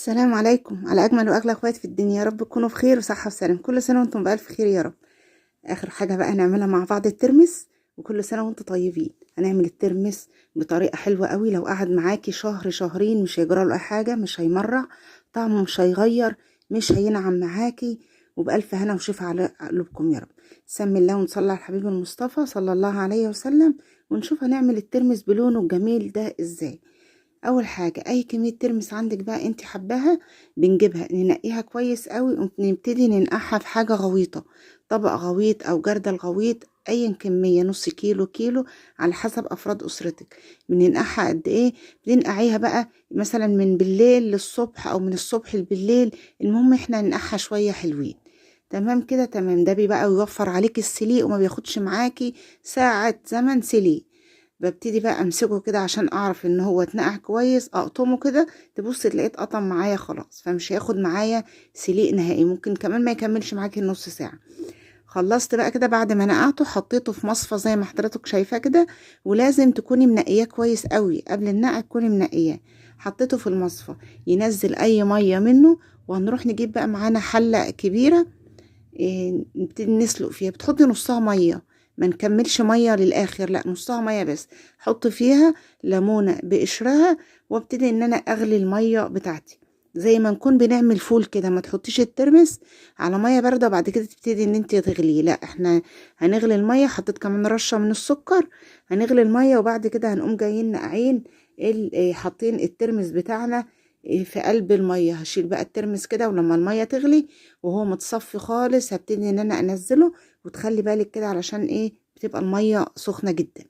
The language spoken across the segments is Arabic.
السلام عليكم على اجمل واغلى اخوات في الدنيا. يا رب تكونوا بخير وصحه وسلام. كل سنه وانتم بالف خير يا رب. اخر حاجه بقى هنعملها مع بعض الترمس، وكل سنه وانتم طيبين. هنعمل الترمس بطريقه حلوه قوي، لو قعد معاكي شهر شهرين مش هيجرى له اي حاجه، مش هيمرع، طعمه مش هيغير، مش هينعم معاكي، وبالف هنا وشفا على قلوبكم يا رب. سمي الله ونصلي على الحبيب المصطفى صلى الله عليه وسلم، ونشوف هنعمل الترمس بلونه الجميل ده ازاي. اول حاجه اي كميه ترمس عندك بقى انت حباها، بنجيبها ننقيها كويس قوي ونبتدي ننقعها في حاجه غويطه، طبق غويط او جردل غويط، ايا كميه، نص كيلو كيلو على حسب افراد اسرتك. بننقعها قد ايه؟ بننقعيها بقى مثلا من بالليل للصبح او من الصبح بالليل، المهم احنا ننقعها شويه حلوين. تمام كده، تمام. ده بيبقى يوفر عليك السليق وما بياخدش معاكي ساعه زمن سليق. ببتدي بقى امسكه كده عشان اعرف ان هو اتنقع كويس، اقطمه كده، تبص تلاقيه اتقطم معايا خلاص، فمش هياخد معايا سليق نهائي، ممكن كمان ما يكملش معاكي النص ساعه. خلصت بقى كده بعد ما نقعته، حطيته في مصفى زي ما حضرتك شايفاه كده، ولازم تكوني منقياه كويس قوي قبل النقع، تكوني منقياه. حطيته في المصفى ينزل اي ميه منه، وهنروح نجيب بقى معانا حله كبيره، نبتدي نسلق فيها. بتحطي نصها ميه، ما نكملش ميه للاخر، لا نصها ميه بس. حط فيها ليمونه بقشرها، وابتدي ان انا اغلي الميه بتاعتي زي ما نكون بنعمل فول كده. ما تحطيش الترمس على ميه بارده وبعد كده تبتدي ان انت تغليه، لا احنا هنغلي الميه. حطيت كمان رشه من السكر، هنغلي الميه وبعد كده هنقوم جايين نقعين حاطين الترمس بتاعنا في قلب الميه. هشيل بقى الترمس كده، ولما الميه تغلي وهو متصفي خالص هبتدي ان انا انزله. وتخلي بالك كده علشان ايه؟ بتبقى الميه سخنه جدا.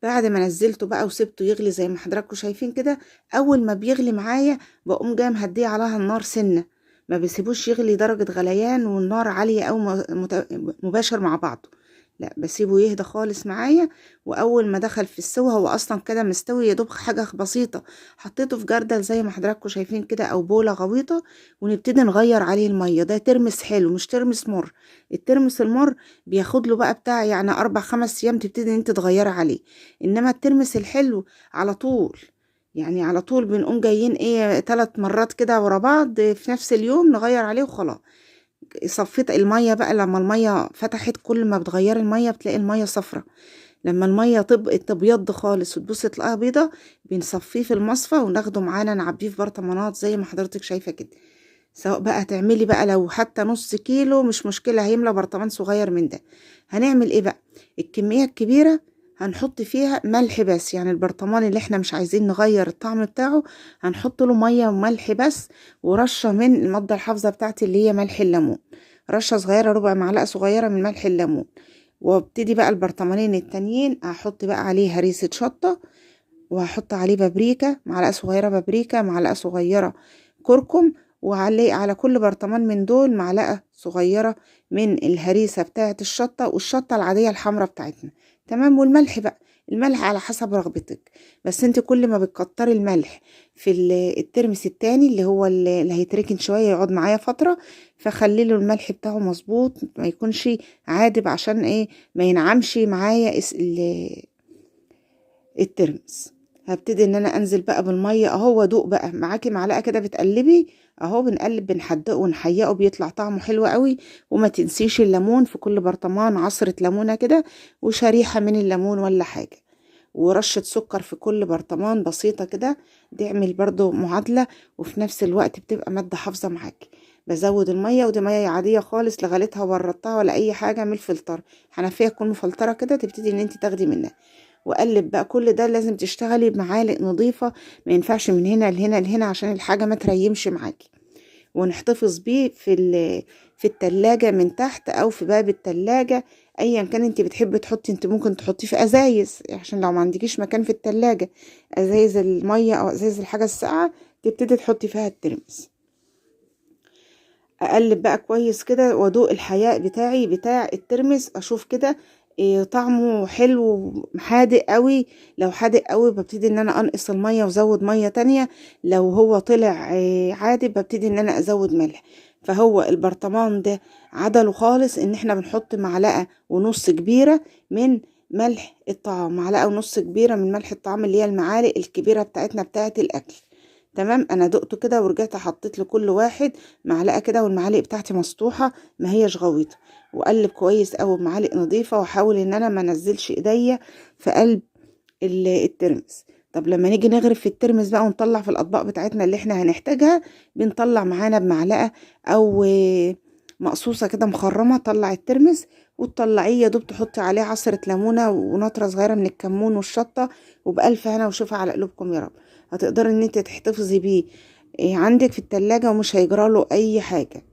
بعد ما نزلته بقى وسبته يغلي زي ما حضراتكم شايفين كده، اول ما بيغلي معايا بقوم جايه مهديه عليها النار سنه، ما بسيبوش يغلي درجه غليان والنار عاليه او مباشر مع بعضه، لا بسيبه يهدى خالص معايا. واول ما دخل في السوا، هو اصلا كده مستوي يا دوب حاجه بسيطه، حطيته في جردل زي ما حضراتكم شايفين كده او بوله غويطه، ونبتدي نغير عليه الميه. ده ترمس حلو مش ترمس مر. الترمس المر بياخد له بقى بتاع يعني 4 5 ايام تبتدي انت تغيري عليه، انما الترمس الحلو على طول، يعني على طول بنقوم جايين ايه 3 مرات كده ورا بعض في نفس اليوم نغير عليه وخلاص. صفيت المية بقى، لما المية فتحت كل ما بتغيري المية بتلاقي المية صفرة. لما المية تبيض خالص وتبص تلاقيها بيضة، بنصفيه في المصفى وناخده معانا نعبيه في برطمانات زي ما حضرتك شايفة كده. سواء بقى تعملي بقى لو حتى نص كيلو مش مشكلة، هيملى برطمان صغير من ده. هنعمل ايه بقى؟ الكمية الكبيرة هنحط فيها ملح بس، يعني البرطمان اللي احنا مش عايزين نغير الطعم بتاعه هنحط له مية وملح بس، ورشة من المادة الحافظة بتاعتي اللي هي ملح الليمون، رشة صغيرة، ربع معلقة صغيرة من ملح الليمون. وابتدي بقى البرطمانين التانيين هحط بقى عليه هريسة شطة، وهحط عليه بابريكا، معلقة صغيرة بابريكا، معلقة صغيرة كركم، وعليه على كل برطمان من دول معلقة صغيرة من الهريسة بتاعة الشطة، والشطة العادية الحمراء بتاعتنا. تمام. والملح بقى، الملح على حسب رغبتك، بس انت كل ما بتكتري الملح في الترمس التاني اللي هو اللي هيتركن شوية يقعد معايا فترة، فخليله الملح بتاعه مظبوط، ما يكونش عادب، عشان ايه؟ ما ينعمش معايا الترمس. هبتدي ان انا انزل بقى بالميه اهو، وادوق بقى معاكي معلقه كده بتقلبي اهو، بنقلب بنحدقه ونحيقه، بيطلع طعمه حلو قوي. وما تنسيش الليمون في كل برطمان، عصره ليمونه كده وشريحه من الليمون ولا حاجه، ورشه سكر في كل برطمان بسيطه كده، تعمل برضو معادله، وفي نفس الوقت بتبقى ماده حافظه معاكي. بزود الميه، ودي ميه عاديه خالص، لا غليتها وبردتها ولا اي حاجه، من الفلتر، حنفيه تكون مفلتره كده، تبتدي ان انت تاخدي منها. واقلب بقى كل ده. لازم تشتغلي بمعالق نظيفة، ما ينفعش من هنا لهنا لهنا عشان الحاجة ما تريمش معاكي. ونحتفظ بيه في التلاجة من تحت او في باب التلاجة، ايا كان انت بتحبي تحطي. انت ممكن تحطيه في ازايز عشان لو ما عندكيش مكان في التلاجة، ازايز المية او ازايز الحاجة الساقعة تبتدي تحطي فيها الترمس. اقلب بقى كويس كده وادوق الحياء بتاعي بتاع الترمس، اشوف كده إيه طعمه حلو حادق قوي. لو حادق قوي ببتدي ان انا انقص الميه وازود ميه تانية. لو هو طلع عادي ببتدي ان انا ازود ملح. فهو البرطمان ده عدله خالص ان احنا بنحط معلقه ونص كبيره من ملح الطعام، معلقه ونص كبيره من ملح الطعام، اللي هي المعالق الكبيره بتاعتنا بتاعت الاكل. تمام. انا دقته كده ورجعت حطيت لكل واحد معلقه كده، والمعالق بتاعتي مسطوحه ما هيش غويطه، وقلب كويس قوي بمعالق نظيفه، واحاول ان انا ما انزلش ايديا في قلب الترمس. طب لما نيجي نغرف في الترمس بقى ونطلع في الاطباق بتاعتنا اللي احنا هنحتاجها، بنطلع معانا بمعلقه او مقصوصه كده مخرمه. طلع الترمس وتطلعيه يا دوب تحطي عليه عصره ليمونه ونطره صغيره من الكمون والشطه، وبألف هنا وشوفها على قلوبكم يا رب. هتقدري ان انت تحتفظي بيه عندك في التلاجة ومش هيجراله اي حاجه.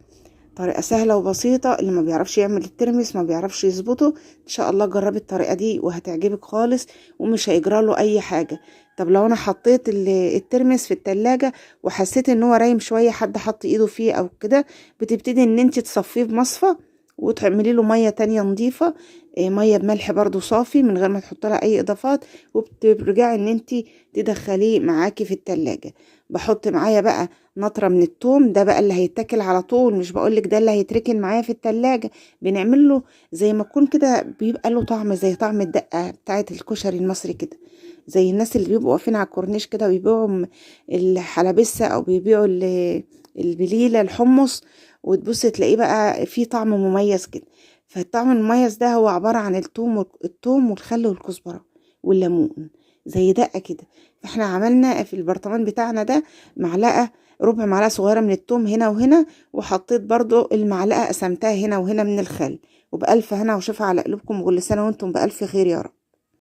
طريقة سهلة وبسيطة، اللي ما بيعرفش يعمل الترمس ما بيعرفش يظبطه، ان شاء الله جربي الطريقة دي وهتعجبك خالص ومش هيجراله اي حاجة. طب لو انا حطيت الترمس في التلاجة وحسيت ان هو رايم شوية، حد حط ايده فيه او كده، بتبتدي ان انت تصفيه بمصفى وتعملي له مية تانية نظيفة، مية بملح برضو صافي من غير ما تحط لها اي اضافات، وبترجعي ان انت تدخليه معاكي في التلاجة. بحط معايا بقى نطرة من التوم، ده بقى اللي هيتاكل على طول، مش بقولك ده اللي هيتركن معايا في التلاجة. بنعمل له زي ما يكون كده، بيبقى له طعم زي طعم الدقة بتاعة الكشري المصري كده، زي الناس اللي بيبقوا واقفين على الكورنيش كده وبيبيعوا الحلبسة او بيبيعوا البليلة الحمص، وتبص تلاقيه بقى فيه طعم مميز كده. فالطعم المميز ده هو عبارة عن التوم والخل والكزبرة والليمون، زي دقة كده. فاحنا عملنا في البرطمان بتاعنا ده معلقة، ربع معلقة صغيرة من التوم هنا وهنا، وحطيت برضو المعلقة قسمتها هنا وهنا من الخل. وبألف هنا وشفا على قلوبكم، وكل سنة وانتم بألف خير يا رب.